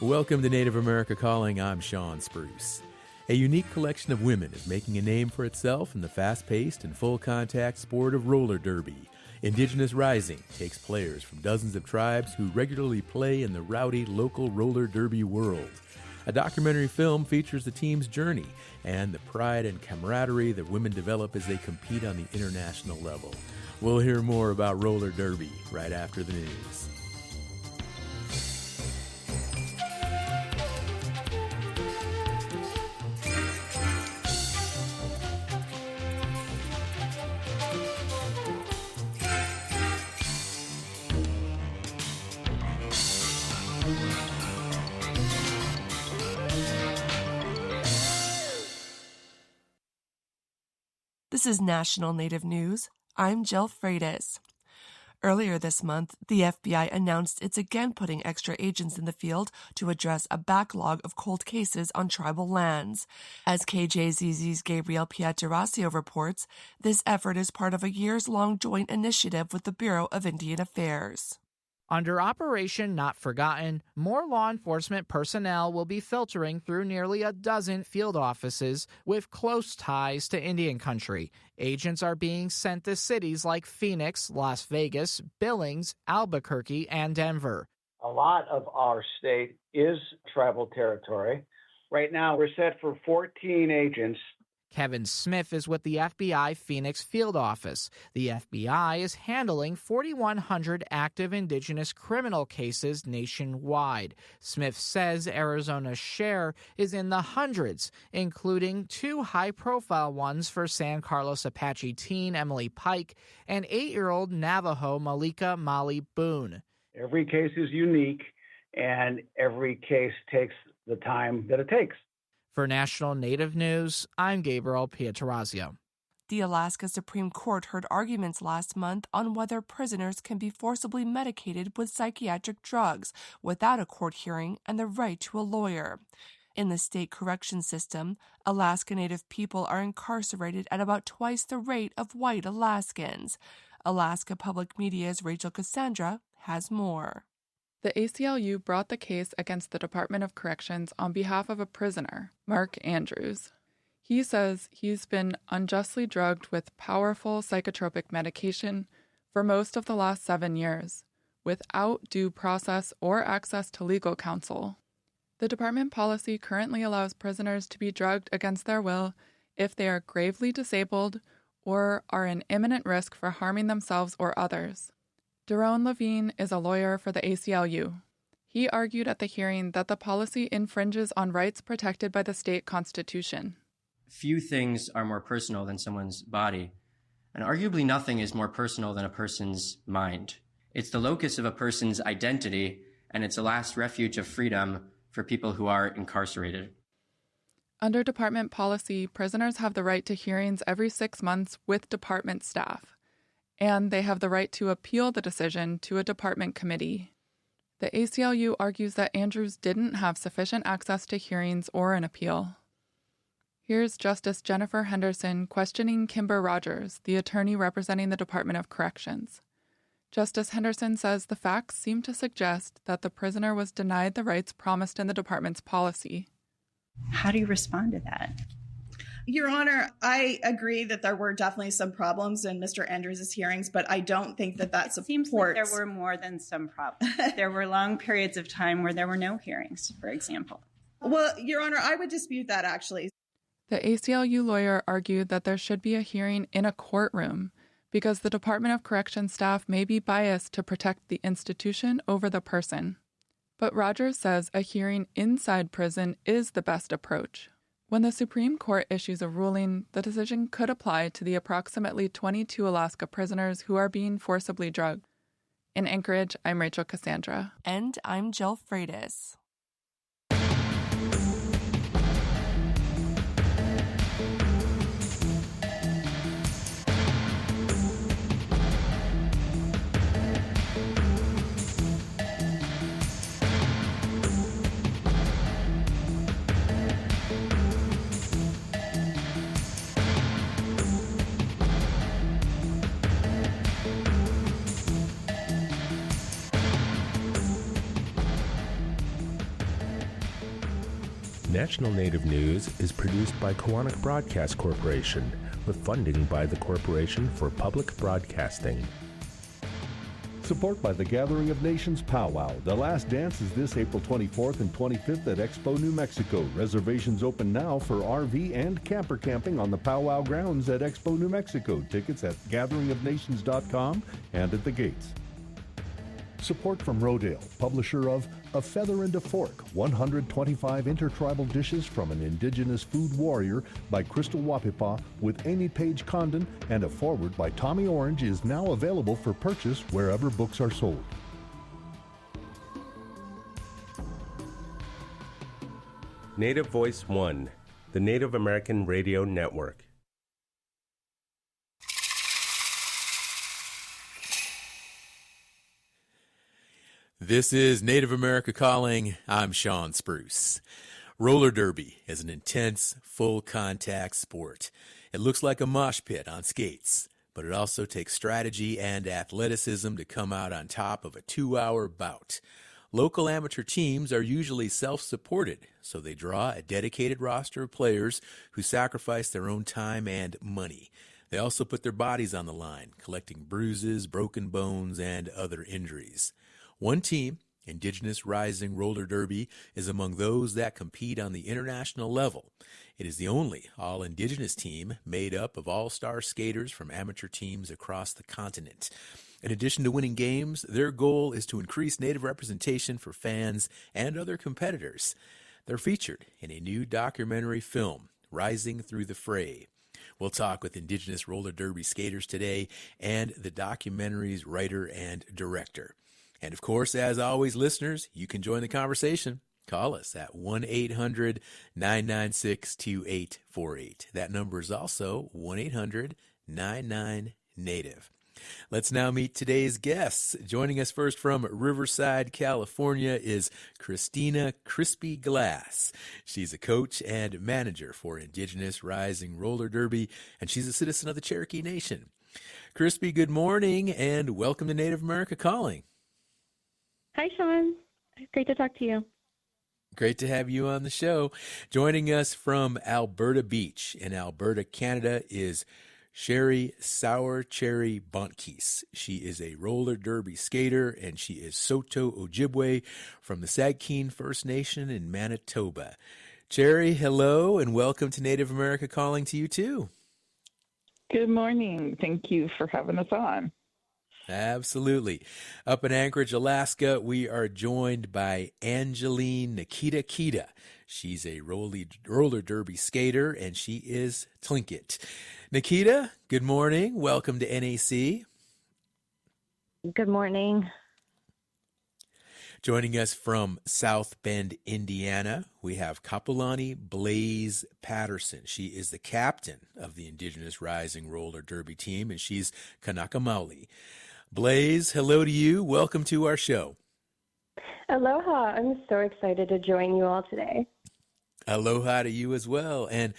Welcome to Native America Calling. I'm Sean Spruce. A unique collection of women is making a name for itself in the fast-paced and full-contact sport of roller derby. Indigenous Rising takes players from dozens of tribes who regularly play in the rowdy local roller derby world. A documentary film features the team's journey and the pride and camaraderie that women develop as they compete on the international level. We'll hear more about roller derby right after the news. This is National Native News. I'm Jill Freitas. Earlier this month, the FBI announced it's again putting extra agents in the field to address a backlog of cold cases on tribal lands. As KJZZ's Gabriel Pietrasio reports, this effort is part of a years-long joint initiative with the Bureau of Indian Affairs. Under Operation Not Forgotten, more law enforcement personnel will be filtering through nearly a dozen field offices with close ties to Indian country. Agents are being sent to cities like Phoenix, Las Vegas, Billings, Albuquerque, and Denver. A lot of our state is tribal territory. Right now, we're set for 14 agents. Kevin Smith is with the FBI Phoenix Field Office. The FBI is handling 4,100 active indigenous criminal cases nationwide. Smith says Arizona's share is in the hundreds, including 2 high-profile ones for San Carlos Apache teen Emily Pike and 8-year-old Navajo Malika Molly Boone. Every case is unique, and every case takes the time that it takes. For National Native News, I'm Gabriel Pietrasio. The Alaska Supreme Court heard arguments last month on whether prisoners can be forcibly medicated with psychiatric drugs without a court hearing and the right to a lawyer. In the state correction system, Alaska Native people are incarcerated at about twice the rate of white Alaskans. Alaska Public Media's Rachel Cassandra has more. The ACLU brought the case against the Department of Corrections on behalf of a prisoner, Mark Andrews. He says he's been unjustly drugged with powerful psychotropic medication for most of the last 7 years, without due process or access to legal counsel. The department policy currently allows prisoners to be drugged against their will if they are gravely disabled or are in imminent risk for harming themselves or others. Daron Levine is a lawyer for the ACLU. He argued at the hearing that the policy infringes on rights protected by the state constitution. Few things are more personal than someone's body, and arguably nothing is more personal than a person's mind. It's the locus of a person's identity, and it's a last refuge of freedom for people who are incarcerated. Under department policy, prisoners have the right to hearings every 6 months with department staff, and they have the right to appeal the decision to a department committee. The ACLU argues that Andrews didn't have sufficient access to hearings or an appeal. Here's Justice Jennifer Henderson questioning Kimber Rogers, the attorney representing the Department of Corrections. Justice Henderson says the facts seem to suggest that the prisoner was denied the rights promised in the department's policy. How do you respond to that? Your Honor, I agree that there were definitely some problems in Mr. Andrews' hearings, but I don't think that supports... It seems like there were more than some problems. There were long periods of time where there were no hearings, for example. Well, Your Honor, I would dispute that, actually. The ACLU lawyer argued that there should be a hearing in a courtroom because the Department of Corrections staff may be biased to protect the institution over the person. But Rogers says a hearing inside prison is the best approach. When the Supreme Court issues a ruling, the decision could apply to the approximately 22 Alaska prisoners who are being forcibly drugged. In Anchorage, I'm Rachel Cassandra. And I'm Jill Freitas. National Native News is produced by Koahnic Broadcast Corporation with funding by the Corporation for Public Broadcasting. Support by the Gathering of Nations Powwow. The last dance is this April 24th and 25th at Expo, New Mexico. Reservations open now for RV and camper camping on the powwow grounds at Expo, New Mexico. Tickets at gatheringofnations.com and at the gates. Support from Rodale, publisher of A Feather and a Fork, 125 intertribal dishes from an indigenous food warrior by Crystal Wapipa with Amy Page Condon, and a foreword by Tommy Orange is now available for purchase wherever books are sold. Native Voice One, the Native American Radio Network. This is Native America Calling. I'm Sean Spruce. Roller derby is an intense, full-contact sport. It looks like a mosh pit on skates, but it also takes strategy and athleticism to come out on top of a 2-hour bout. Local amateur teams are usually self-supported, so they draw a dedicated roster of players who sacrifice their own time and money. They also put their bodies on the line, collecting bruises, broken bones, and other injuries. One team, Indigenous Rising Roller Derby, is among those that compete on the international level. It is the only all-Indigenous team made up of all-star skaters from amateur teams across the continent. In addition to winning games, their goal is to increase Native representation for fans and other competitors. They're featured in a new documentary film, Rising Through the Fray. We'll talk with Indigenous Roller Derby skaters today and the documentary's writer and director. And, of course, as always, listeners, you can join the conversation. Call us at 1-800-996-2848. That number is also 1-800-99-NATIVE. Let's now meet today's guests. Joining us first from Riverside, California is Christina Crispy Glass. She's a coach and manager for Indigenous Rising Roller Derby, and she's a citizen of the Cherokee Nation. Crispy, good morning, and welcome to Native America Calling. Hi, Sean. Great to talk to you. Great to have you on the show. Joining us from Alberta Beach in Alberta, Canada is Sherry Sour Cherry Bontkees. She is a roller derby skater, and she is Saulteaux Ojibwe from the Sagkeeng First Nation in Manitoba. Cherry, hello, and welcome to Native America Calling to you, too. Good morning. Thank you for having us on. Absolutely. Up in Anchorage, Alaska, we are joined by Angeline Nikita Kita. She's a roller derby skater, and she is Tlingit. Nikita, good morning. Welcome to NAC. Good morning. Joining us from South Bend, Indiana, we have Kapulani Blaze Patterson. She is the captain of the Indigenous Rising Roller Derby team, and she's Kanaka Maoli. Blaze, hello to you. Welcome to our show. Aloha. I'm so excited to join you all today. Aloha to you as well. And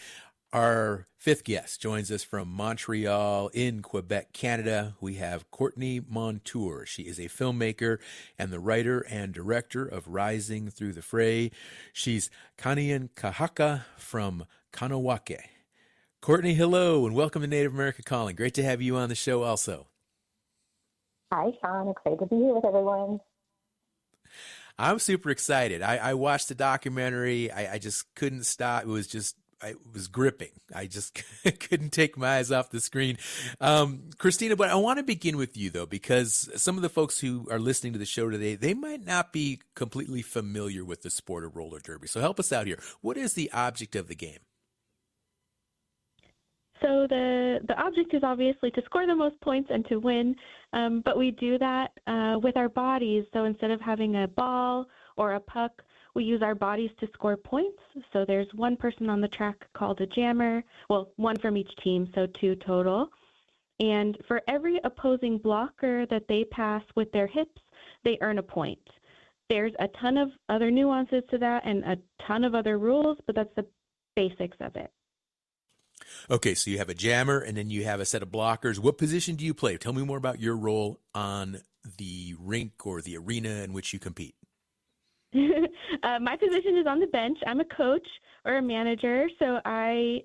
our fifth guest joins us from Montreal in Quebec, Canada. We have Courtney Montour. She is a filmmaker and the writer and director of Rising Through the Fray. She's Kanian Kahaka from Kanawake. Courtney, hello, and welcome to Native America Calling. Great to have you on the show also. Hi, Sean. Excited to be here with everyone. I'm super excited. I watched the documentary. I just couldn't stop. It was gripping. I just couldn't take my eyes off the screen. Christina, but I want to begin with you, though, because some of the folks who are listening to the show today, they might not be completely familiar with the sport of roller derby. So help us out here. What is the object of the game? So the object is obviously to score the most points and to win, but we do that with our bodies. So instead of having a ball or a puck, we use our bodies to score points. So there's one person on the track called a jammer, well, one from each team, so 2 total. And for every opposing blocker that they pass with their hips, they earn a point. There's a ton of other nuances to that and a ton of other rules, but that's the basics of it. Okay, so you have a jammer, and then you have a set of blockers. What position do you play? Tell me more about your role on the rink or the arena in which you compete. My position is on the bench. I'm a coach or a manager, so I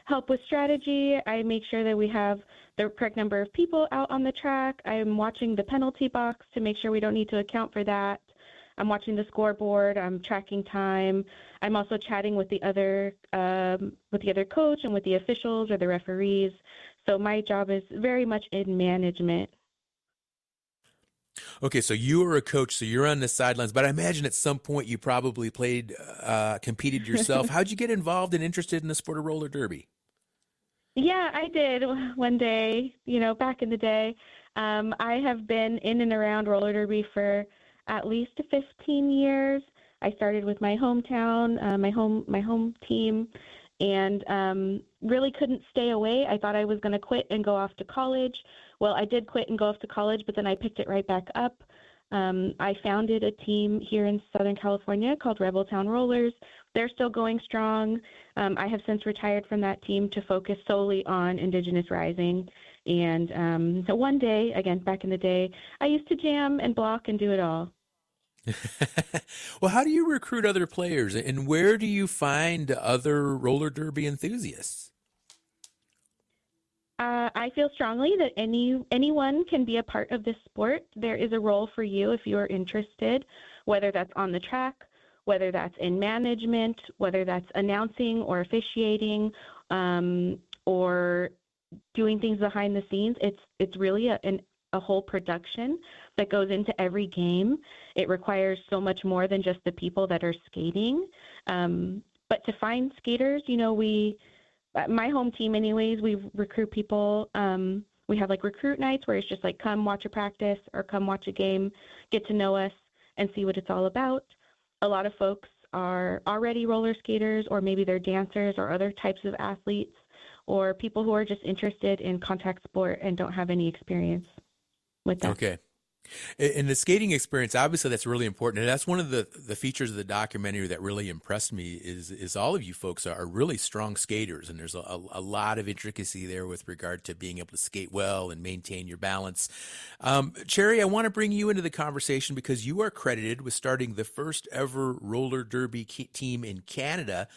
help with strategy. I make sure that we have the correct number of people out on the track. I'm watching the penalty box to make sure we don't need to account for that. I'm watching the scoreboard. I'm tracking time. I'm also chatting with the other coach and with the officials or the referees. So my job is very much in management. Okay, so you were a coach, so you're on the sidelines, but I imagine at some point you probably competed yourself. How'd you get involved and interested in the sport of roller derby? Yeah, I did one day, back in the day. I have been in and around roller derby for at least 15 years. I started with my hometown, my home team, and really couldn't stay away. I thought I was going to quit and go off to college. Well, I did quit and go off to college, but then I picked it right back up. I founded a team here in Southern California called Rebeltown Rollers. They're still going strong. I have since retired from that team to focus solely on Indigenous Rising. And so one day, again, back in the day, I used to jam and block and do it all. Well, how do you recruit other players, and where do you find other roller derby enthusiasts? I feel strongly that anyone can be a part of this sport. There is a role for you if you are interested, whether that's on the track, whether that's in management, whether that's announcing or officiating, or doing things behind the scenes. It's really a whole production that goes into every game. It requires so much more than just the people that are skating. But to find skaters, my home team anyways, we recruit people. We have like recruit nights where it's just like come watch a practice or come watch a game, get to know us and see what it's all about. A lot of folks are already roller skaters, or maybe they're dancers or other types of athletes, or people who are just interested in contact sport and don't have any experience with that. Okay. In the skating experience, obviously that's really important. And that's one of the features of the documentary that really impressed me is all of you folks are really strong skaters. And there's a lot of intricacy there with regard to being able to skate well and maintain your balance. Cherry, I want to bring you into the conversation because you are credited with starting the first ever roller derby team in Canada.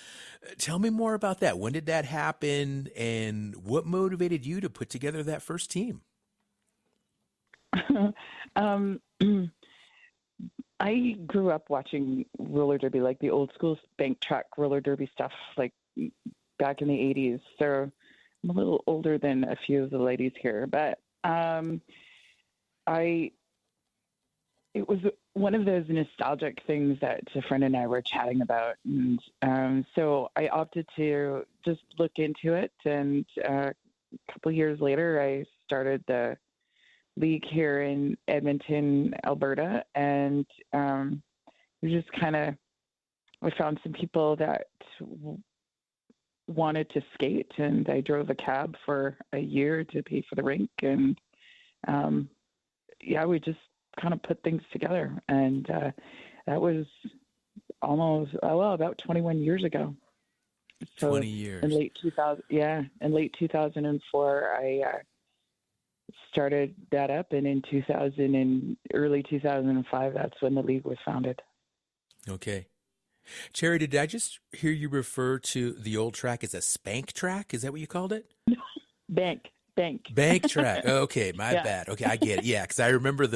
Tell me more about that. When did that happen? And what motivated you to put together that first team? I grew up watching roller derby, like the old school bank track roller derby stuff, like back in the 80s. So I'm a little older than a few of the ladies here, but it was one of those nostalgic things that a friend and I were chatting about. And so I opted to just look into it. And a couple years later, I started the league here in Edmonton, Alberta, and we just I found some people that wanted to skate, and I drove a cab for a year to pay for the rink, and we just kind of put things together, and that was about 21 years ago. So 20 years. In late 2004, I started that up, and in early 2005, that's when the league was founded. Okay. Cherry, did I just hear you refer to the old track as a spank track? Is that what you called it? Bank track. Okay, my bad. Okay, I get it. Yeah, because I remember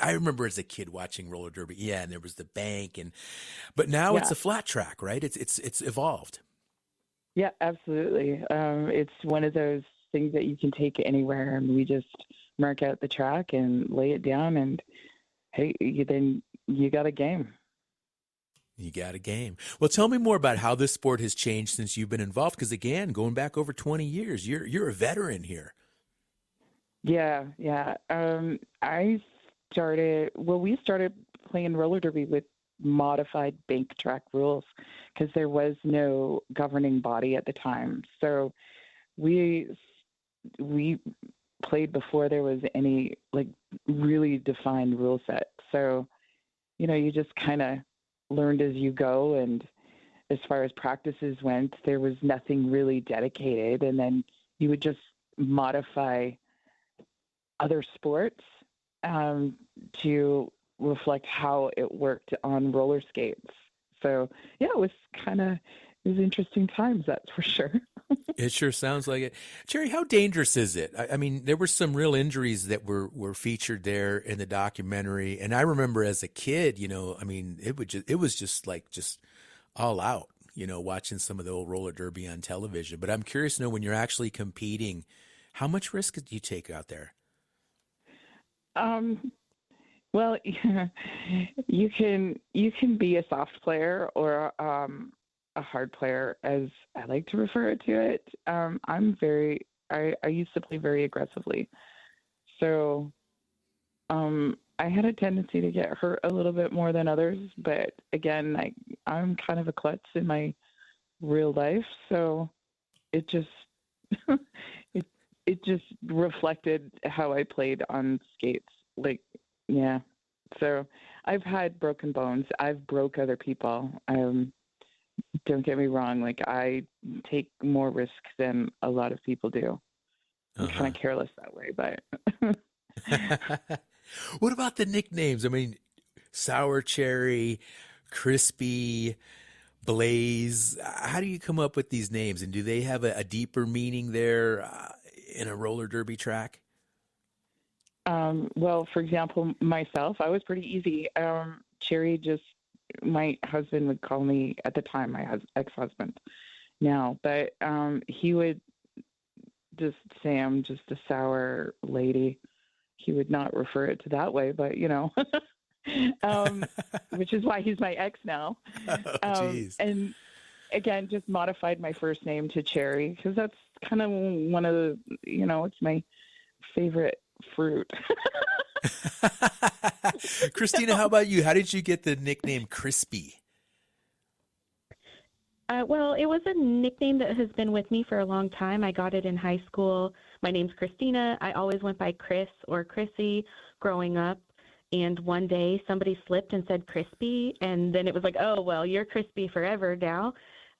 I remember as a kid watching roller derby. Yeah, and there was the bank, but now it's a flat track, right? It's evolved. Yeah, absolutely. It's one of those things that you can take anywhere, and we just mark out the track and lay it down, and hey, then you got a game. You got a game. Well, tell me more about how this sport has changed since you've been involved, because again, going back over 20 years, you're a veteran here. Yeah. We started playing roller derby with modified bank track rules because there was no governing body at the time. So we played before there was any really defined rule set. So, you just kind of learned as you go. And as far as practices went, there was nothing really dedicated. And then you would just modify other sports to reflect how it worked on roller skates. So yeah, it was interesting times, that's for sure. It sure sounds like it. Cherry, how dangerous is it? I mean, there were some real injuries that were featured there in the documentary. And I remember as a kid, I mean, it was just all out, watching some of the old roller derby on television. But I'm curious to know, when you're actually competing, how much risk do you take out there? Well, you can be a soft player or a hard player, as I like to refer to it. I used to play very aggressively. So I had a tendency to get hurt a little bit more than others. But again, I'm kind of a klutz in my real life. So it just, it just reflected how I played on skates. Yeah. So I've had broken bones. I've broke other people. Don't get me wrong. I take more risks than a lot of people do. I'm kind of careless that way, but. What about the nicknames? I mean, Sour Cherry, Crispy, Blaze. How do you come up with these names? And do they have a deeper meaning there in a roller derby track? Well, for example, myself, I was pretty easy. Cherry, my husband would call me at the time, my ex-husband now, but he would just say I'm just a sour lady. He would not refer it to that way, but which is why he's my ex now. And again, just modified my first name to Cherry because that's kind of one of the, it's my favorite fruit. Christina, how about you? How did you get the nickname Crispy? Well, it was a nickname that has been with me for a long time. I got it in high school. My name's Christina. I always went by Chris or Chrissy growing up. And one day somebody slipped and said Crispy. And then it was like, oh, well, you're Crispy forever now.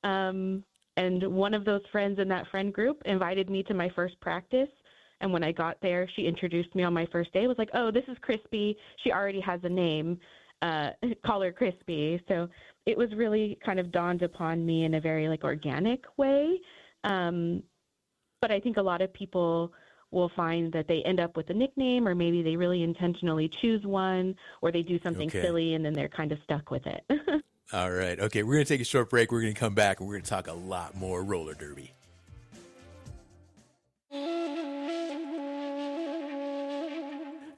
And one of those friends in that friend group invited me to my first practice. And when I got there, she introduced me on my first day. It was like, oh, this is Crispy. She already has a name. Call her Crispy. So it was really kind of dawned upon me in a very organic way. But I think a lot of people will find that they end up with a nickname, or maybe they really intentionally choose one, or they do something silly and then they're kind of stuck with it. All right. Okay. We're going to take a short break. We're going to come back and we're going to talk a lot more roller derby.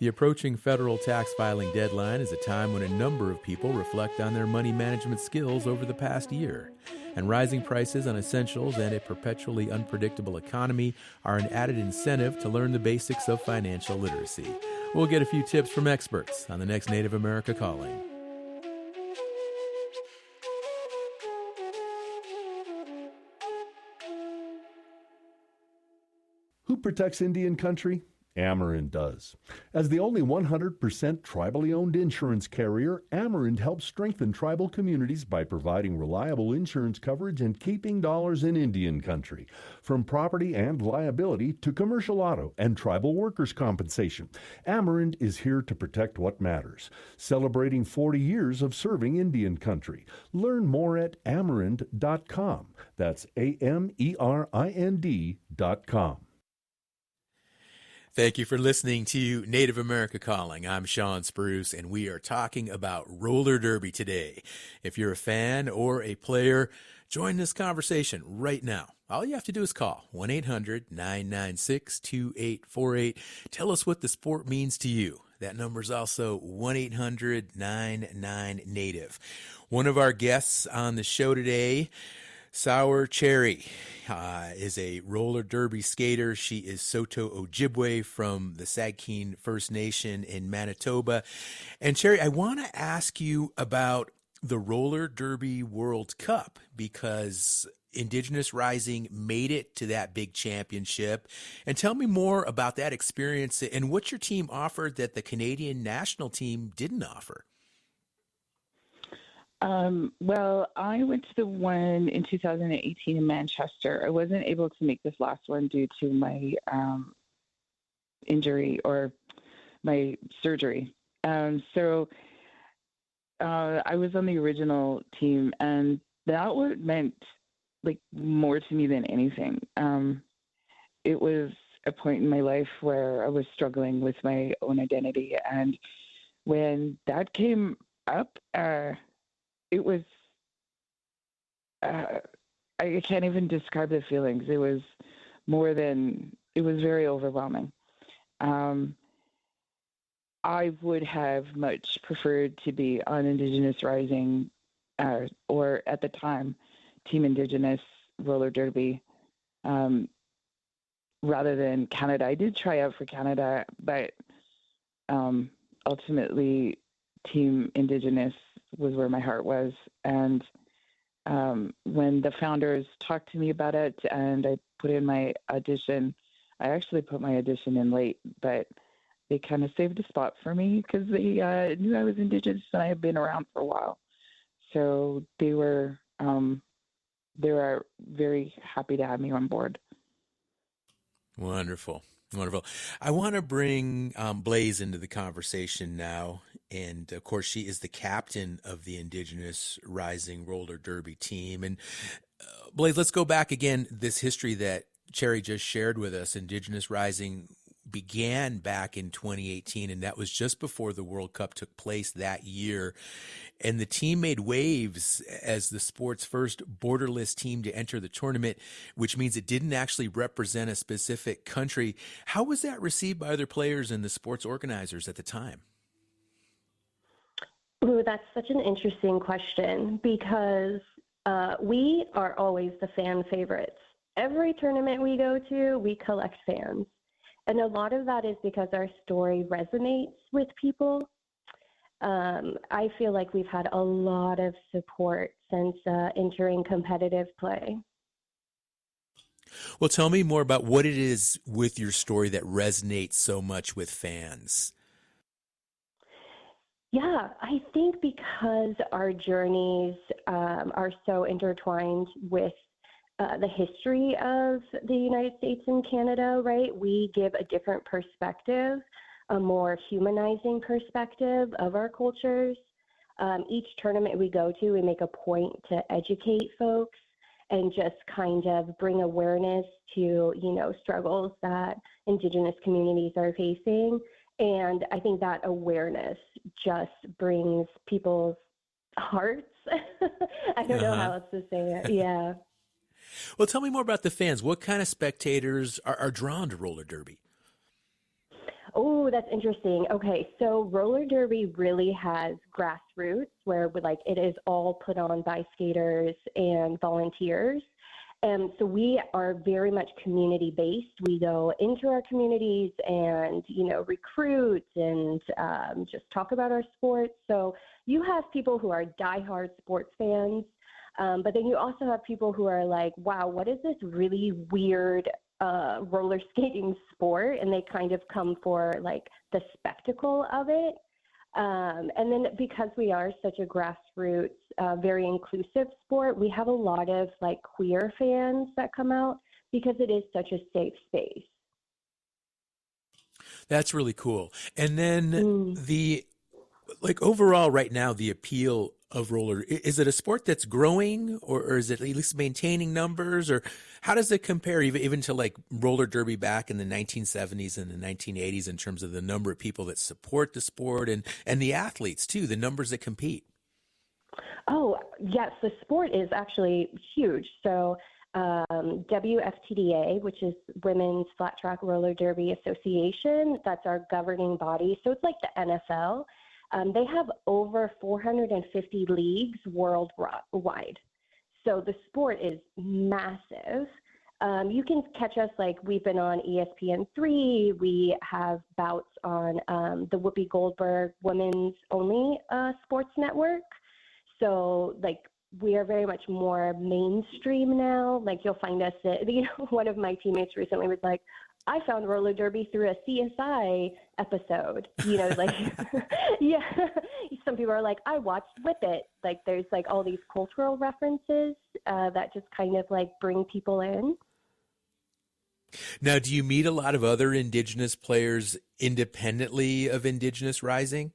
The approaching federal tax filing deadline is a time when a number of people reflect on their money management skills over the past year. And rising prices on essentials and a perpetually unpredictable economy are an added incentive to learn the basics of financial literacy. We'll get a few tips from experts on the next Native America Calling. Who protects Indian country? Amerind does. As the only 100% tribally owned insurance carrier, Amerind helps strengthen tribal communities by providing reliable insurance coverage and keeping dollars in Indian country. From property and liability to commercial auto and tribal workers' compensation, Amerind is here to protect what matters. Celebrating 40 years of serving Indian country. Learn more at Amerind.com. That's AMERIND.com. Thank you for listening to Native America Calling. I'm Sean Spruce, and we are talking about roller derby today. If you're a fan or a player, join this conversation right now. All you have to do is call 1-800-996-2848. Tell us what the sport means to you. That number is also 1-800-99-NATIVE. One of our guests on the show today, Sour Cherry, is a roller derby skater. She is Saulteaux Ojibwe from the Sagkeeng First Nation in Manitoba. And Cherry, I want to ask you about the Roller Derby World Cup, because Indigenous Rising made it to that big championship. And tell me more about that experience and what your team offered that the Canadian national team didn't offer. Well, I went to the one in 2018 in Manchester. I wasn't able to make this last one due to my injury or my surgery. So I was on the original team, and that what meant like more to me than anything. It was a point in my life where I was struggling with my own identity, and when that came up, it was I can't even describe the feelings. It was very overwhelming. I would have much preferred to be on Indigenous Rising, or at the time, Team Indigenous roller derby, rather than Canada. I did try out for Canada, but ultimately, Team Indigenous was where my heart was. And when the founders talked to me about it and I put in my audition, I actually put my audition in late, but they kind of saved a spot for me because they knew I was Indigenous and I had been around for a while. So they were very happy to have me on board. Wonderful. Wonderful. I want to bring Blaze into the conversation now. And of course, she is the captain of the Indigenous Rising Roller Derby team. And Blaze, let's go back again. This history that Cherry just shared with us, Indigenous Rising began back in 2018, and that was just before the World Cup took place that year. And the team made waves as the sport's first borderless team to enter the tournament, which means it didn't actually represent a specific country. How was that received by other players and the sports organizers at the time? Ooh, that's such an interesting question because we are always the fan favorites. Every tournament we go to, we collect fans. And a lot of that is because our story resonates with people. I feel like we've had a lot of support since entering competitive play. Well, tell me more about what it is with your story that resonates so much with fans. Yeah, I think because our journeys are so intertwined with the history of the United States and Canada, right? We give a different perspective, a more humanizing perspective of our cultures. Each tournament we go to, we make a point to educate folks and just kind of bring awareness to, struggles that Indigenous communities are facing. And I think that awareness just brings people's hearts. I don't know how else to say it. Yeah. Well, tell me more about the fans. What kind of spectators are drawn to roller derby? Oh, that's interesting. Okay, so roller derby really has grassroots where it is all put on by skaters and volunteers. And so we are very much community-based. We go into our communities and, recruit and just talk about our sports. So you have people who are diehard sports fans, but then you also have people who are like, wow, what is this really weird roller skating sport? And they kind of come for the spectacle of it. And then because we are such a grassroots, very inclusive sport, we have a lot of queer fans that come out because it is such a safe space. That's really cool. And then overall right now, the appeal of roller, is it a sport that's growing or is it at least maintaining numbers, or how does it compare even to roller derby back in the 1970s and the 1980s in terms of the number of people that support the sport and the athletes too, the numbers that compete? Oh, yes, the sport is actually huge. So WFTDA, which is Women's Flat Track Roller Derby Association, that's our governing body. So it's like the NFL. They have over 450 leagues worldwide. So the sport is massive. You can catch us we've been on ESPN3. We have bouts on the Whoopi Goldberg Women's Only Sports Network. So we are very much more mainstream now. You'll find us at, one of my teammates recently was like, I found roller derby through a CSI episode, yeah. Some people are like, I watched Whip It. There's all these cultural references that just kind of bring people in. Now, do you meet a lot of other Indigenous players independently of Indigenous Rising?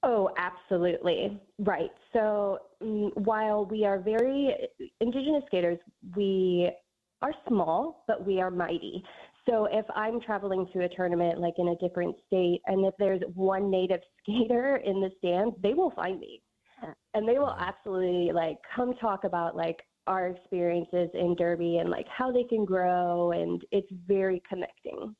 Oh, absolutely. Right. So while we are Indigenous skaters, we are small, but we are mighty. So if I'm traveling to a tournament like in a different state, and if there's one Native skater in the stands, they will find me. And they will absolutely come talk about our experiences in Derby and how they can grow. And it's very connecting.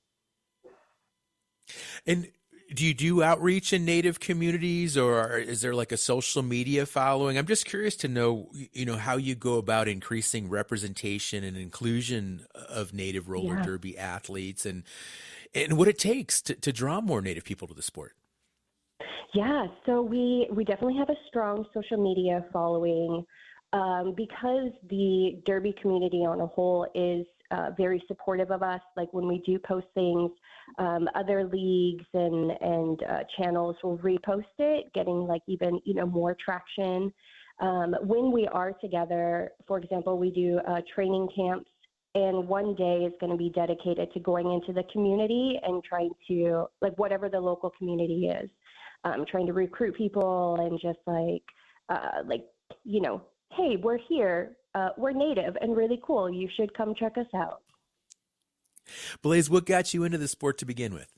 And do you do outreach in Native communities, or is there a social media following? I'm just curious to know, how you go about increasing representation and inclusion of Native roller derby athletes, and what it takes to draw more Native people to the sport. Yeah, so we definitely have a strong social media following because the Derby community on a whole is very supportive of us. When we do post things, other leagues and channels will repost it, getting even more traction. When we are together, for example, we do training camps, and one day is going to be dedicated to going into the community and trying to whatever the local community is, trying to recruit people and just hey, we're here. We're Native and really cool. You should come check us out. Blaze, what got you into the sport to begin with?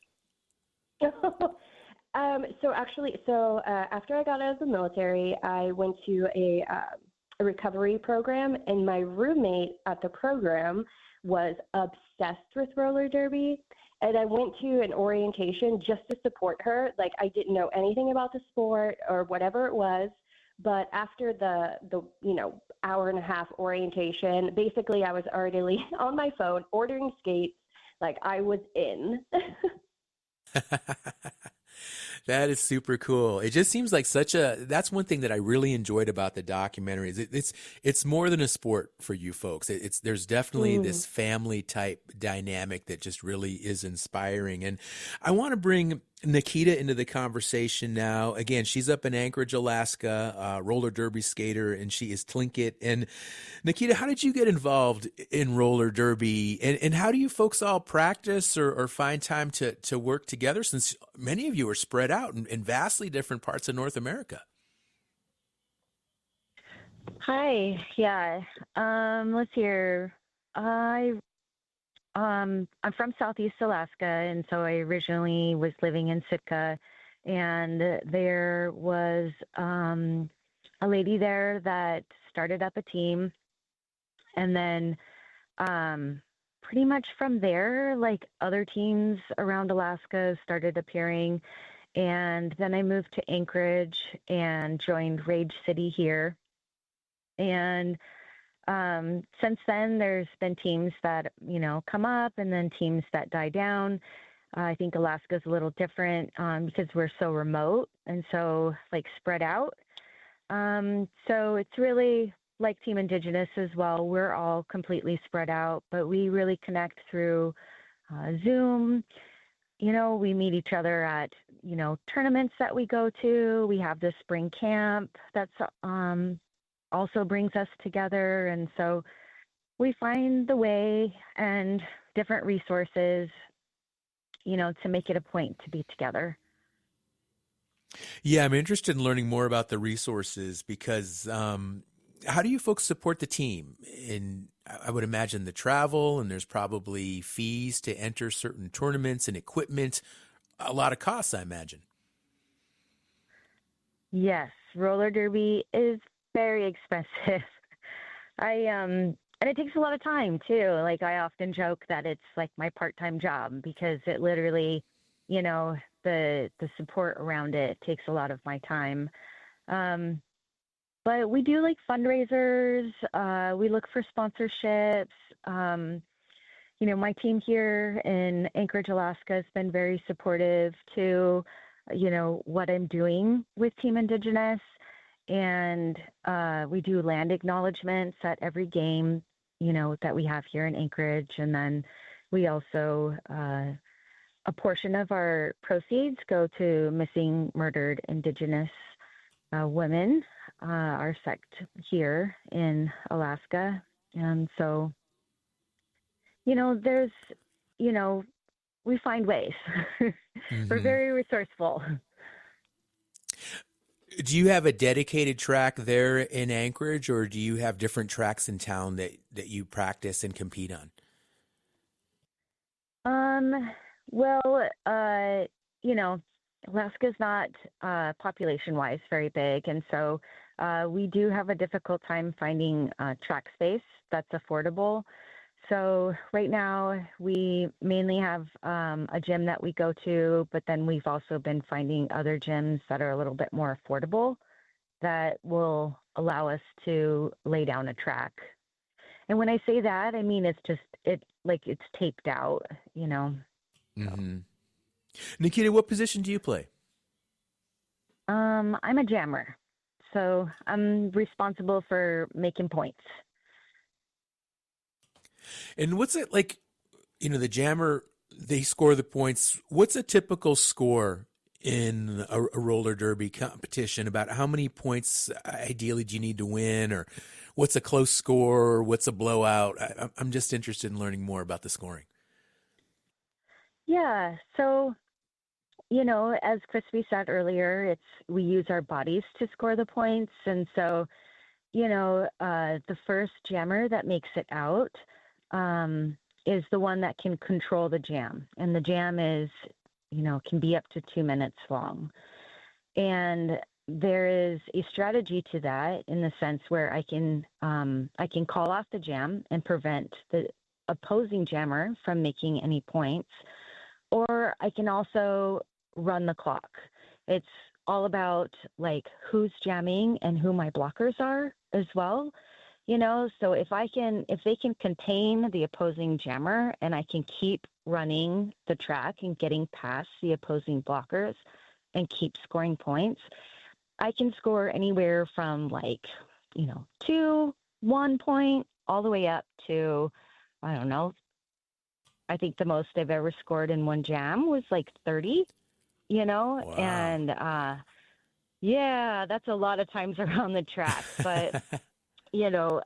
So after I got out of the military, I went to a recovery program, and my roommate at the program was obsessed with roller derby. And I went to an orientation just to support her. I didn't know anything about the sport or whatever it was. But after the hour and a half orientation, basically I was already on my phone ordering skates. I was in. That is super cool. It just seems like that's one thing that I really enjoyed about the documentary is it's more than a sport for you folks. There's definitely this family type dynamic that just really is inspiring. And I want to bring Nikita into the conversation now. Again, she's up in Anchorage, Alaska, roller derby skater, and she is Tlingit. And Nikita, how did you get involved in roller derby? And how do you folks all practice or find time to work together, since many of you are spread out in vastly different parts of North America? Hi. Yeah. Let's hear. I'm from Southeast Alaska, and so I originally was living in Sitka, and there was a lady there that started up a team, and then pretty much from there, other teams around Alaska started appearing, and then I moved to Anchorage and joined Rage City here, and since then, there's been teams that, come up and then teams that die down. I think Alaska's a little different because we're so remote and so spread out. So it's really like Team Indigenous as well. We're all completely spread out, but we really connect through Zoom. We meet each other at, tournaments that we go to. We have this spring camp that's also brings us together, and so we find the way and different resources, to make it a point to be together. Yeah, I'm interested in learning more about the resources because how do you folks support the team? And I would imagine the travel, and there's probably fees to enter certain tournaments and equipment, a lot of costs, I imagine. Yes, roller derby is very expensive. And it takes a lot of time too. I often joke that it's my part-time job because it literally, the support around it takes a lot of my time. But we do fundraisers. We look for sponsorships. My team here in Anchorage, Alaska has been very supportive to, what I'm doing with Team Indigenous. And we do land acknowledgements at every game, that we have here in Anchorage. And then we also, a portion of our proceeds go to missing, murdered Indigenous women, our sect here in Alaska. And so, there's, we find ways. We're very resourceful. Do you have a dedicated track there in Anchorage, or do you have different tracks in town that you practice and compete on? Well, Alaska's not population-wise very big, and so we do have a difficult time finding track space that's affordable. So right now we mainly have a gym that we go to, but then we've also been finding other gyms that are a little bit more affordable that will allow us to lay down a track. And when I say that, I mean it's taped out, Mm-hmm. Nikita, what position do you play? I'm a jammer, so I'm responsible for making points. And what's it like? The jammer, they score the points. What's a typical score in a roller derby competition? About how many points ideally do you need to win, or what's a close score, or what's a blowout? I'm just interested in learning more about the scoring. Yeah, so as Crispy said earlier, we use our bodies to score the points, and so the first jammer that makes it out is the one that can control the jam, and the jam is can be up to 2 minutes long. And there is a strategy to that in the sense where I can call off the jam and prevent the opposing jammer from making any points, or I can also run the clock. It's all about who's jamming and who my blockers are as well. So if they can contain the opposing jammer and I can keep running the track and getting past the opposing blockers and keep scoring points, I can score anywhere from 2, 1 point, all the way up to, I don't know, I think the most I've ever scored in one jam was 30, Wow. And yeah, that's a lot of times around the track, but so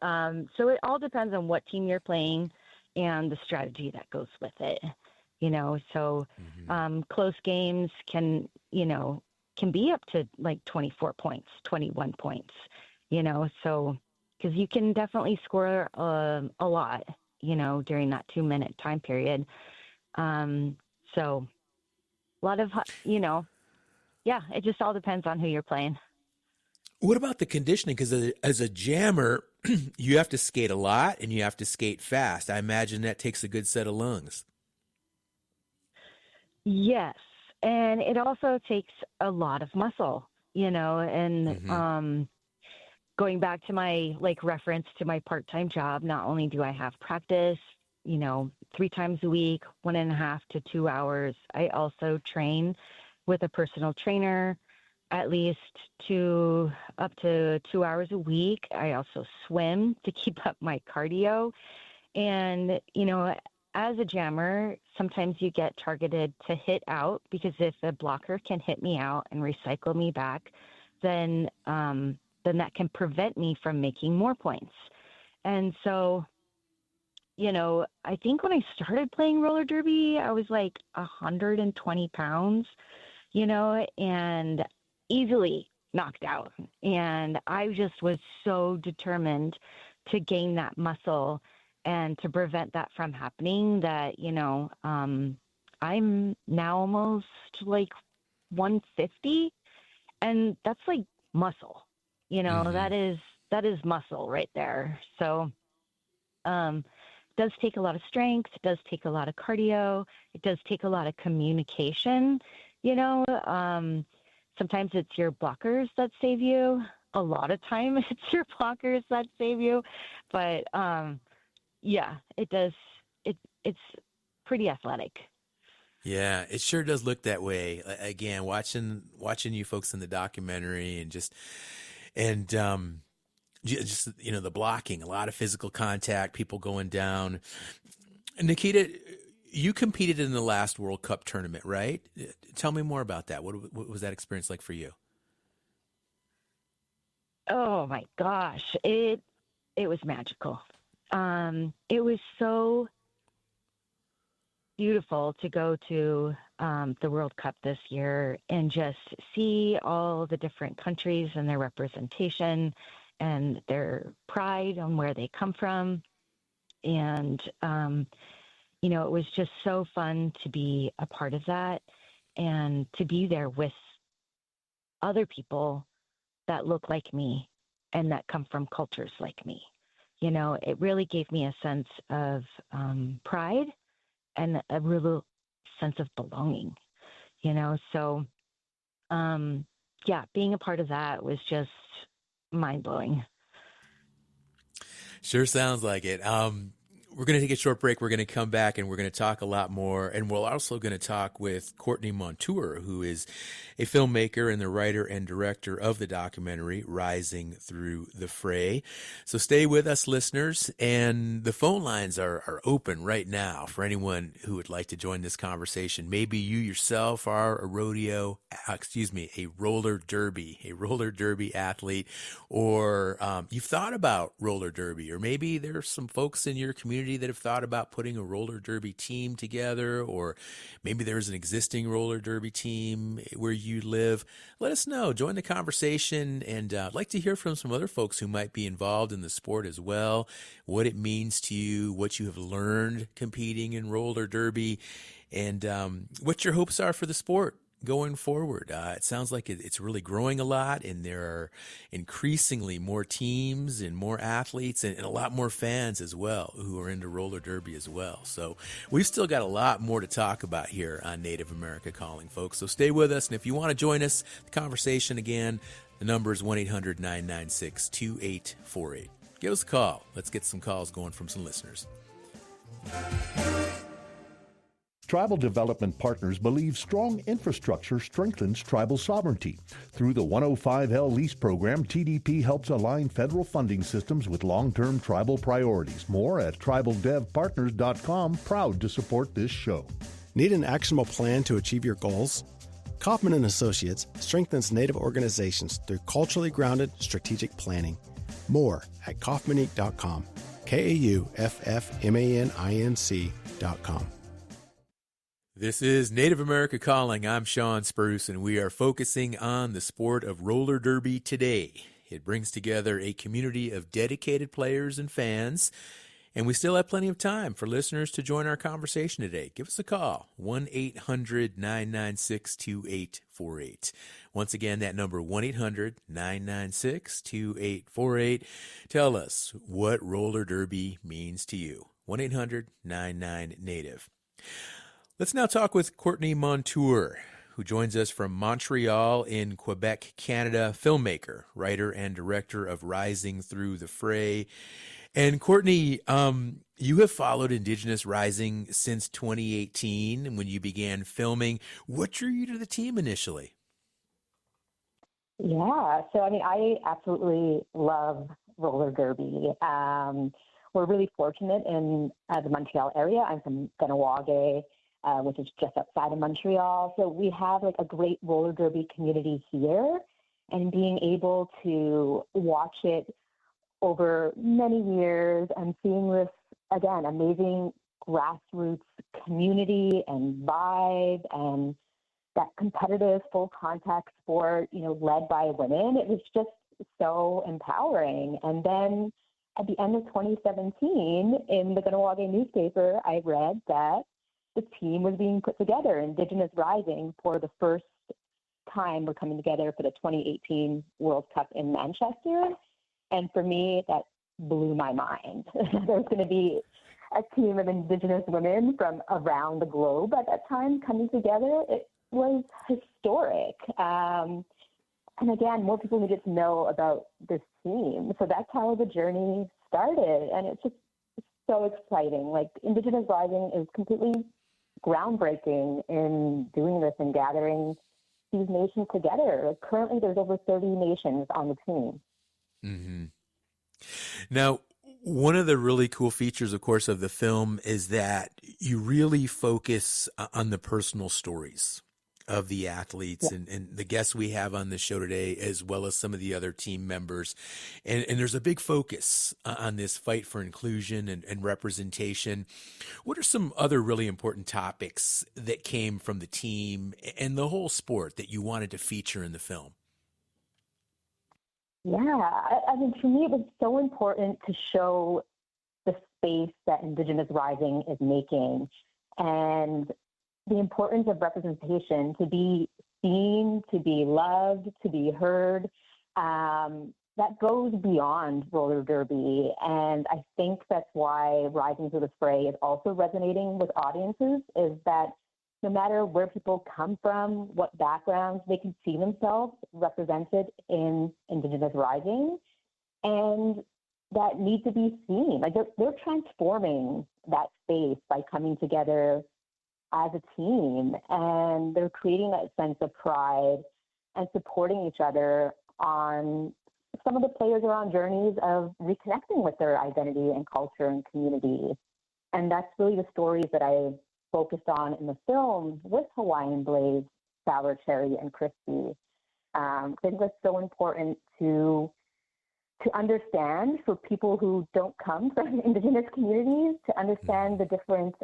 it all depends on what team you're playing and the strategy that goes with it, so close games can be up to 24 points, 21 points, so because you can definitely score a lot, during that 2 minute time period. So a lot of, it just all depends on who you're playing. What about the conditioning? Because as a jammer, you have to skate a lot and you have to skate fast. I imagine that takes a good set of lungs. Yes. And it also takes a lot of muscle, and going back to my reference to my part-time job, not only do I have practice, 3 times a week, 1.5 to 2 hours, I also train with a personal trainer at least up to 2 hours a week. I also swim to keep up my cardio. And, as a jammer, sometimes you get targeted to hit out, because if a blocker can hit me out and recycle me back, then that can prevent me from making more points. And so, I think when I started playing roller derby, I was 120 pounds, and easily knocked out. And I just was so determined to gain that muscle and to prevent that from happening that, I'm now almost 150, and that's muscle, that is muscle right there. So, it does take a lot of strength. It does take a lot of cardio. It does take a lot of communication. Sometimes it's your blockers that save you. A lot of time it's your blockers that save you. But yeah, it does. It's pretty athletic. Yeah, it sure does look that way. Again, watching you folks in the documentary and just the blocking, a lot of physical contact, people going down. Nikita, you competed in the last World Cup tournament, right? Tell me more about that. What was that experience like for you? Oh my gosh, it was magical. It was so beautiful to go to the World Cup this year and just see all the different countries and their representation and their pride on where they come from. And, it was just so fun to be a part of that and to be there with other people that look like me and that come from cultures like me. It really gave me a sense of pride and a real sense of belonging, So, being a part of that was just mind-blowing. Sure sounds like it. We're going to take a short break. We're going to come back and we're going to talk a lot more. And we're also going to talk with Courtney Montour, who is a filmmaker and the writer and director of the documentary Rising Through the Fray. So stay with us, listeners. And the phone lines are open right now for anyone who would like to join this conversation. Maybe you yourself are a roller derby athlete, or you've thought about roller derby, or maybe there's some folks in your community that have thought about putting a roller derby team together, or maybe there's an existing roller derby team where you live. Let us know. Join the conversation, and I'd like to hear from some other folks who might be involved in the sport as well, what it means to you, what you have learned competing in roller derby, and what your hopes are for the sport going forward. It sounds like it's really growing a lot, and there are increasingly more teams and more athletes and a lot more fans as well who are into roller derby as well. So we've still got a lot more to talk about here on Native America Calling, folks. So stay with us, and if you want to join us, the conversation again, the number is 1-800-996-2848. Give us a call. Let's get some calls going from some listeners. Tribal Development Partners believe strong infrastructure strengthens tribal sovereignty. Through the 105L lease program, TDP helps align federal funding systems with long-term tribal priorities. More at tribaldevpartners.com. Proud to support this show. Need an actionable plan to achieve your goals? Kaufman & Associates strengthens Native organizations through culturally grounded strategic planning. More at kaufmaninc.com. KAUFFMANINC.com. This is Native America Calling. I'm Sean Spruce, and we are focusing on the sport of roller derby today. It brings together a community of dedicated players and fans, and we still have plenty of time for listeners to join our conversation today. Give us a call, 1-800-996-2848. Once again, that number, 1-800-996-2848. Tell us what roller derby means to you. 1-800-99-NATIVE. Let's now talk with Courtney Montour, who joins us from Montreal in Quebec, Canada, filmmaker, writer, and director of Rising Through the Fray. And Courtney, you have followed Indigenous Rising since 2018 when you began filming. What drew you to the team initially? Yeah, I absolutely love roller derby. We're really fortunate in the Montreal area. I'm from Ganawage, which is just outside of Montreal. So we have a great roller derby community here, and being able to watch it over many years and seeing this, again, amazing grassroots community and vibe and that competitive full contact sport, led by women, it was just so empowering. And then at the end of 2017, in the Ganawage newspaper, I read that the team was being put together, Indigenous Rising, for the first time we're coming together for the 2018 World Cup in Manchester. And for me, that blew my mind. There's going to be a team of Indigenous women from around the globe at that time coming together. It was historic. And again, more people needed to know about this team. So that's how the journey started. And it's just so exciting. Indigenous Rising is completely groundbreaking in doing this and gathering these nations together. Currently, there's over 30 nations on the team. Mm-hmm. Now, one of the really cool features, of course, of the film is that you really focus on the personal stories of the athletes and the guests we have on the show today, as well as some of the other team members. And there's a big focus on this fight for inclusion and representation. What are some other really important topics that came from the team and the whole sport that you wanted to feature in the film? Yeah, I mean, for me, it was so important to show the space that Indigenous Rising is making and the importance of representation, to be seen, to be loved, to be heard. That goes beyond roller derby. And I think that's why Rising to the Fray is also resonating with audiences, is that no matter where people come from, what backgrounds, they can see themselves represented in Indigenous Rising, and that need to be seen. Like they're transforming that space by coming together as a team, and they're creating that sense of pride and supporting each other on. Some of the players are on journeys of reconnecting with their identity and culture and community. And that's really the stories that I focused on in the film with Hawaiian Blaze, Sour Cherry, and Crispy. I think that's so important to understand for people who don't come from Indigenous communities, to understand the different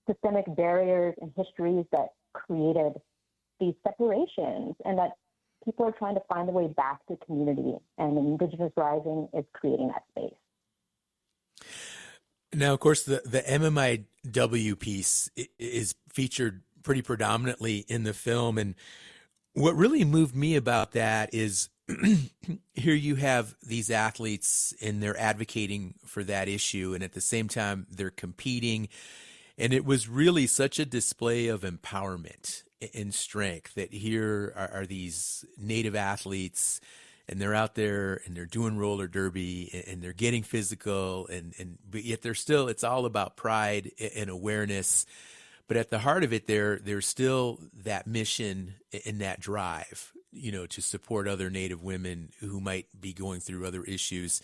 systemic barriers and histories that created these separations, and that people are trying to find a way back to community, and Indigenous Rising is creating that space. Now, of course, the MMIW piece is featured pretty predominantly in the film. And what really moved me about that is here you have these athletes and they're advocating for that issue. And at the same time, they're competing. And it was really such a display of empowerment and strength that here are these Native athletes, and they're out there and they're doing roller derby and they're getting physical, but yet it's all about pride and awareness. But at the heart of it, there's still that mission and that drive, to support other Native women who might be going through other issues.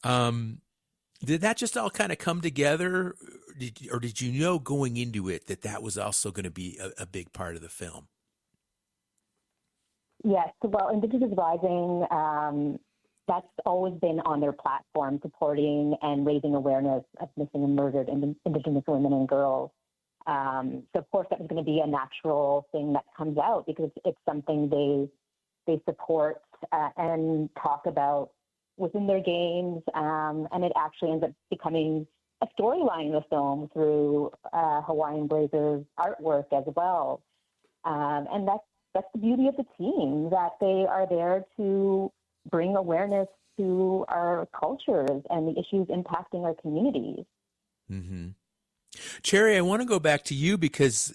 Did that just all kind of come together, or did you know going into it that was also going to be a big part of the film? Yes, well, Indigenous Rising, that's always been on their platform, supporting and raising awareness of missing and murdered Indigenous women and girls. So, of course, that was going to be a natural thing that comes out, because it's something they support and talk about within their games, and it actually ends up becoming a storyline in the film through Hawaiian Blaze's artwork as well. And that's the beauty of the team, that they are there to bring awareness to our cultures and the issues impacting our communities. Mm-hmm. Cherry, I want to go back to you, because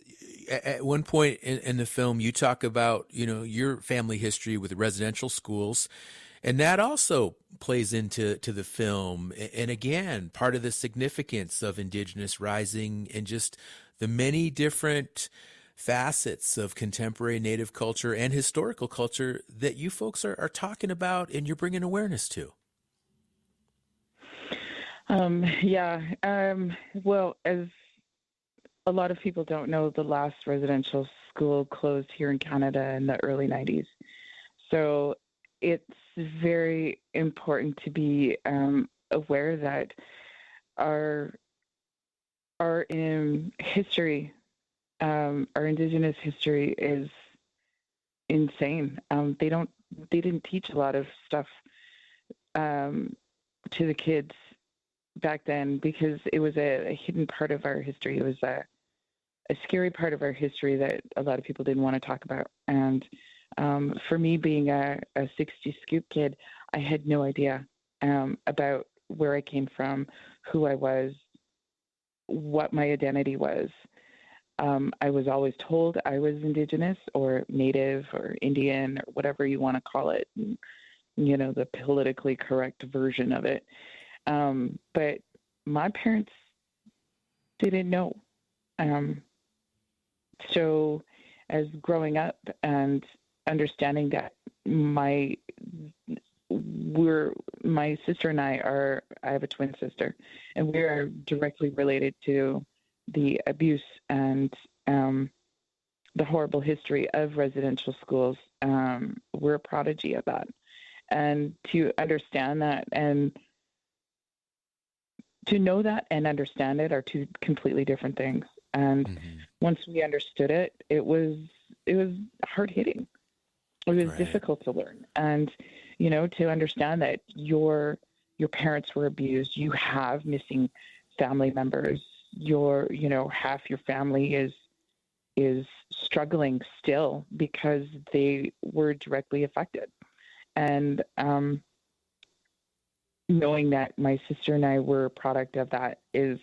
at one point in the film, you talk about, your family history with residential schools. And that also plays into the film. And again, part of the significance of Indigenous Rising and just the many different facets of contemporary Native culture and historical culture that you folks are talking about and you're bringing awareness to. Well, as a lot of people don't know, the last residential school closed here in Canada in the early 90s. So it's very important to be aware that our history, our Indigenous history is insane. They didn't teach a lot of stuff to the kids back then, because it was a hidden part of our history. It was a scary part of our history that a lot of people didn't want to talk about. And for me, being a 60s scoop kid, I had no idea about where I came from, who I was, what my identity was. I was always told I was Indigenous or Native or Indian or whatever you want to call it, the politically correct version of it. But my parents didn't know. So as growing up and understanding that my sister and I have a twin sister, and we are directly related to the abuse and the horrible history of residential schools, we're a prodigy of that. And to understand that and to know that and understand it are two completely different things. And once we understood it, it was hard hitting. It was difficult to learn. And, you know, to understand that your parents were abused, you have missing family members, half your family is struggling still because they were directly affected. And knowing that my sister and I were a product of that is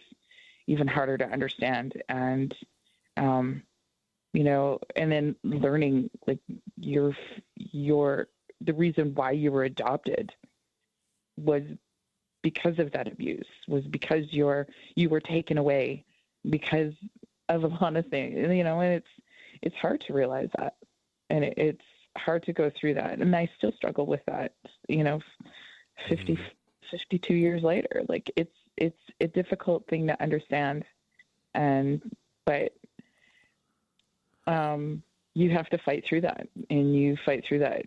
even harder to understand. And, and then learning like the reason why you were adopted was because of that abuse, was because you were taken away because of a lot of things, and it's hard to realize that. And it's hard to go through that. And I still struggle with that, 52 years later. Like it's a difficult thing to understand. But you have to fight through that, and you fight through that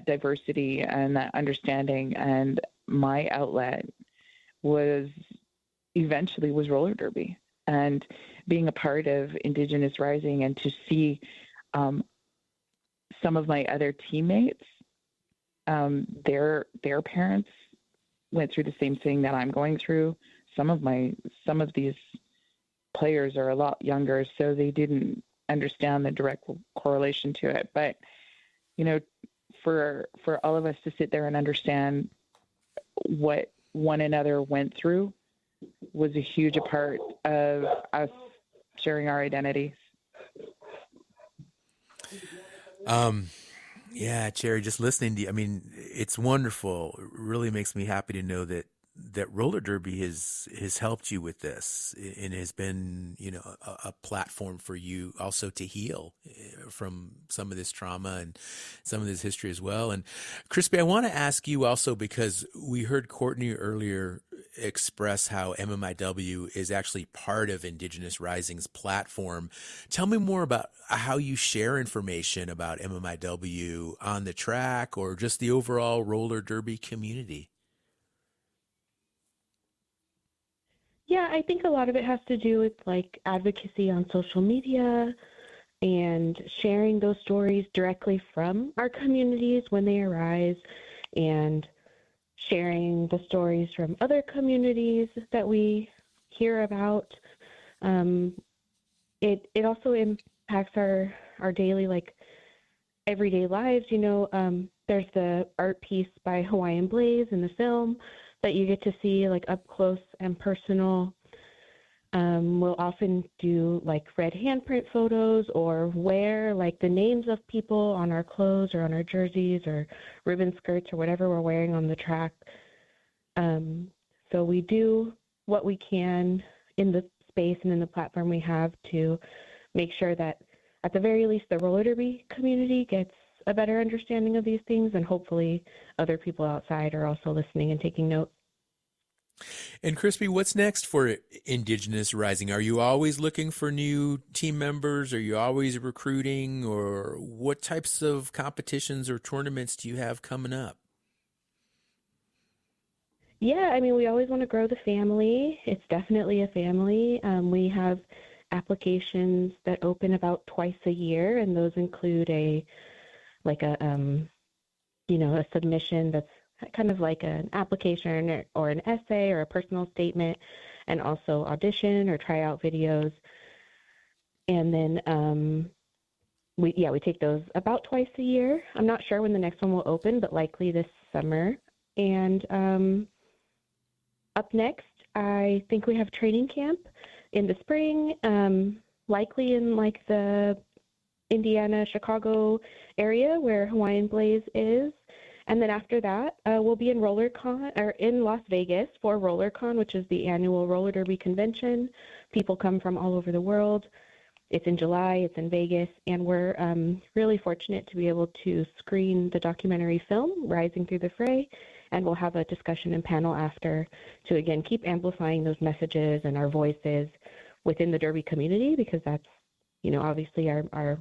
diversity and that understanding. And my outlet was roller derby, and being a part of Indigenous Rising, and to see some of my other teammates, their parents went through the same thing that I'm going through. Some of these players are a lot younger, so they didn't understand the direct correlation to it. But, for all of us to sit there and understand what one another went through was a huge part of us sharing our identities. Yeah, Cherry, just listening to you, I mean, it's wonderful. It really makes me happy to know that roller derby has helped you with this, and has been, a platform for you also to heal from some of this trauma and some of this history as well. And Crispy, I want to ask you also, because we heard Courtney earlier express how MMIW is actually part of Indigenous Rising's platform. Tell me more about how you share information about MMIW on the track, or just the overall roller derby community. Yeah, I think a lot of it has to do with like advocacy on social media and sharing those stories directly from our communities when they arise, and sharing the stories from other communities that we hear about. It also impacts our daily, like, everyday lives. There's the art piece by Hawaiian Blaze in the film that you get to see like up close and personal. We'll often do like red handprint photos, or wear like the names of people on our clothes or on our jerseys or ribbon skirts or whatever we're wearing on the track. So we do what we can in the space and in the platform we have to make sure that at the very least the roller derby community gets a better understanding of these things, and hopefully other people outside are also listening and taking note. And Crispy, what's next for Indigenous Rising? Are you always looking for new team members? Are you always recruiting? Or what types of competitions or tournaments do you have coming up? Yeah, I mean, we always want to grow the family. It's definitely a family. We have applications that open about twice a year, and those include a submission that's kind of like an application or an essay or a personal statement, and also audition or tryout videos. And then we take those about twice a year. I'm not sure when the next one will open, but likely this summer. And up next, I think we have training camp in the spring, likely in like the Indiana, Chicago area where Hawaiian Blaze is. And then after that, we'll be in RollerCon, or in Las Vegas for RollerCon, which is the annual roller derby convention. People come from all over the world. It's in July, it's in Vegas, and we're really fortunate to be able to screen the documentary film, Rising Through the Fray, and we'll have a discussion and panel after to, again, keep amplifying those messages and our voices within the derby community, because that's obviously our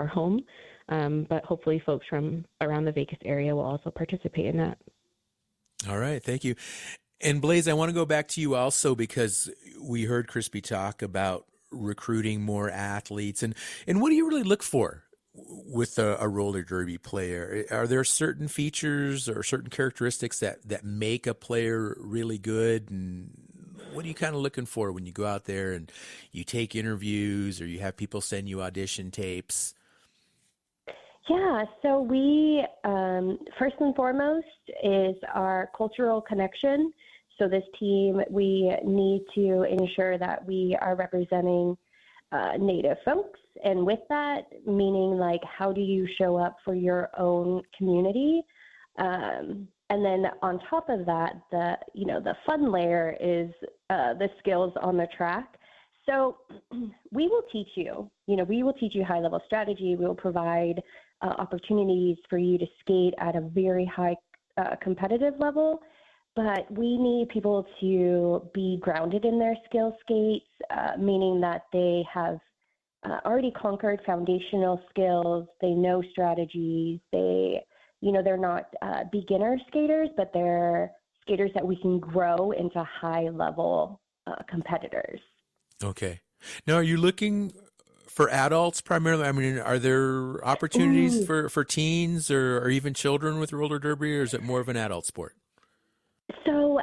home, but hopefully folks from around the Vegas area will also participate in that. All right, thank you. And Blaze, I want to go back to you also because we heard Crispy talk about recruiting more athletes. And what do you really look for with a roller derby player? Are there certain features or certain characteristics that make a player really good? And what are you kind of looking for when you go out there and you take interviews or you have people send you audition tapes? Yeah, so we, first and foremost, is our cultural connection. So this team, we need to ensure that we are representing Native folks. And with that, meaning like, how do you show up for your own community? And then on top of that, the fun layer is the skills on the track. So we will teach you, high-level strategy. We will provide opportunities for you to skate at a very high competitive level. But we need people to be grounded in their skill skates, meaning that they have already conquered foundational skills. They know strategies. They're not beginner skaters, but they're skaters that we can grow into high-level competitors. Okay. Now, are you looking for adults primarily? I mean, are there opportunities for teens or even children with roller derby, or is it more of an adult sport? So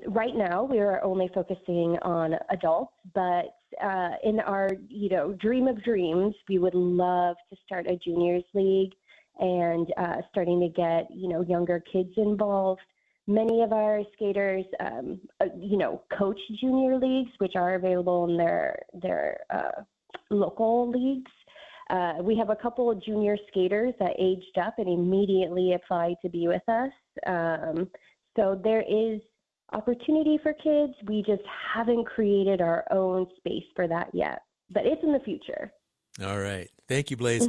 right now we are only focusing on adults, but in our, dream of dreams, we would love to start a juniors league and starting to get, younger kids involved. Many of our skaters, coach junior leagues, which are available in their local leagues. We have a couple of junior skaters that aged up and immediately applied to be with us. So there is opportunity for kids. We just haven't created our own space for that yet, but it's in the future. All right. Thank you, Blaze.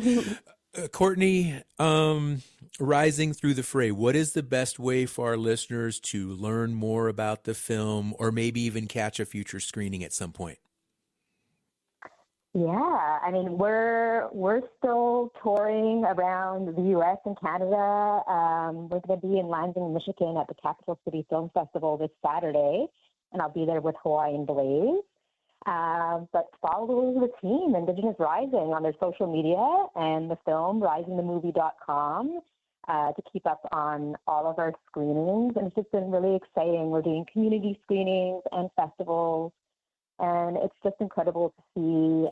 Courtney, Rising Through the Fray, what is the best way for our listeners to learn more about the film or maybe even catch a future screening at some point? Yeah, I mean, we're still touring around the U.S. and Canada. We're going to be in Lansing, Michigan at the Capital City Film Festival this Saturday, and I'll be there with Hawaiian Blaze. But follow the team, Indigenous Rising, on their social media and the film, risingthemovie.com, to keep up on all of our screenings. And it's just been really exciting. We're doing community screenings and festivals. And it's just incredible to see,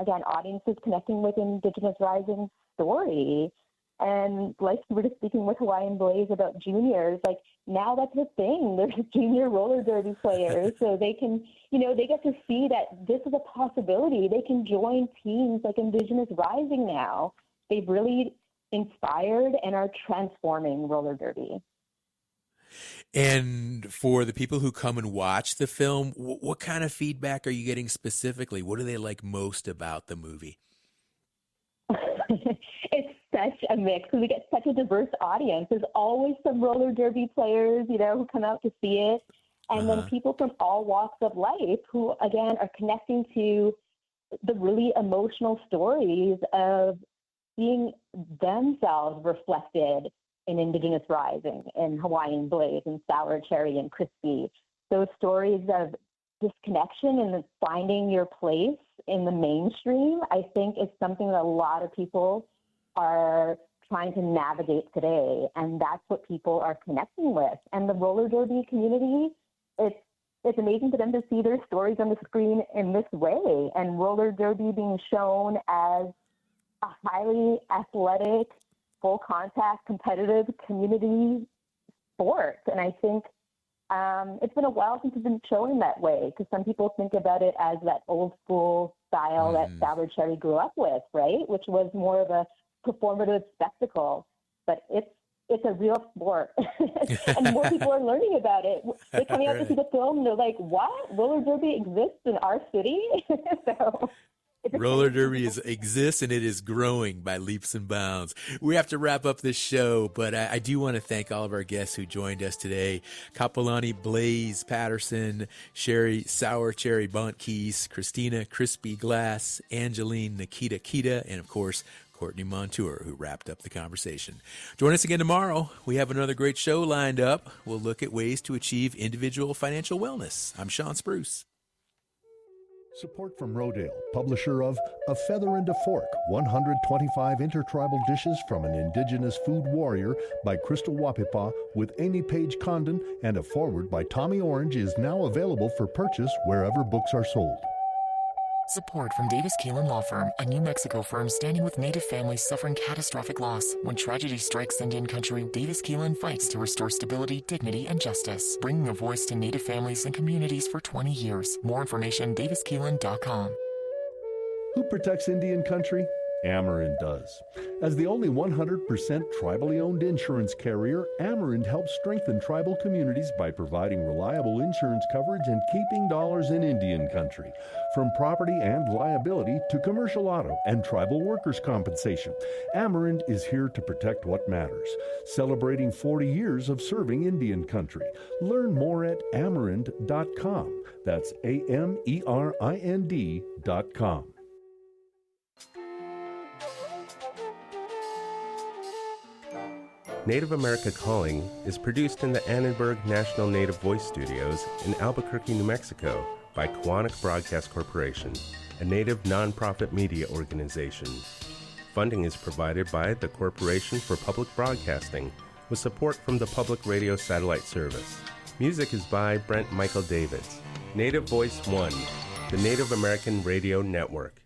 again, audiences connecting with Indigenous Rising's story. And like we were just speaking with Hawaiian Blaze about juniors, like now that's a thing. There's junior roller derby players, so they can, they get to see that this is a possibility. They can join teams like Indigenous Rising now. They've really inspired and are transforming roller derby. And for the people who come and watch the film, what kind of feedback are you getting specifically? What do they like most about the movie? It's such a mix. We get such a diverse audience. There's always some roller derby players, who come out to see it. And then people from all walks of life who, again, are connecting to the really emotional stories of seeing themselves reflected in Indigenous Rising, in Hawaiian Blaze, and Sour Cherry, and Crispy. Those stories of disconnection and finding your place in the mainstream, I think, is something that a lot of people are trying to navigate today, and that's what people are connecting with. And the roller derby community, it's amazing for them to see their stories on the screen in this way, and roller derby being shown as a highly athletic, full contact, competitive community sport. And I think it's been a while since it's been shown that way, because some people think about it as that old school style that Sour Cherry grew up with, right? Which was more of a performative spectacle. But it's a real sport. And more people are learning about it. They're coming out to see the film and they're like, what? Roller derby exists in our city? So it's exciting. roller derby exists, and it is growing by leaps and bounds. We have to wrap up this show, but I do want to thank all of our guests who joined us today. Kapolani Blaze Patterson, Sherry Sour Cherry Bontkeys, Christina Crispy Glass, Angeline Nikita Kita, and of course, Courtney Montour, who wrapped up the conversation. Join us again tomorrow. We have another great show lined up. We'll look at ways to achieve individual financial wellness. I'm Sean Spruce. Support from Rodale, publisher of A Feather and a Fork, 125 Intertribal Dishes from an Indigenous Food Warrior by Crystal Wapipa with Amy Page Condon, and a foreword by Tommy Orange is now available for purchase wherever books are sold. Support from Davis Keelan Law Firm, a New Mexico firm standing with Native families suffering catastrophic loss. When tragedy strikes Indian country, Davis Keelan fights to restore stability, dignity, and justice, bringing a voice to Native families and communities for 20 years. More information, daviskeelan.com. Who protects Indian country? Amerind does. As the only 100% tribally owned insurance carrier, Amerind helps strengthen tribal communities by providing reliable insurance coverage and keeping dollars in Indian country. From property and liability to commercial auto and tribal workers' compensation, Amerind is here to protect what matters. Celebrating 40 years of serving Indian country. Learn more at amerind.com. That's AMERIND.com. Native America Calling is produced in the Annenberg National Native Voice Studios in Albuquerque, New Mexico by Koahnic Broadcast Corporation, a Native nonprofit media organization. Funding is provided by the Corporation for Public Broadcasting with support from the Public Radio Satellite Service. Music is by Brent Michael Davids. Native Voice One, the Native American Radio Network.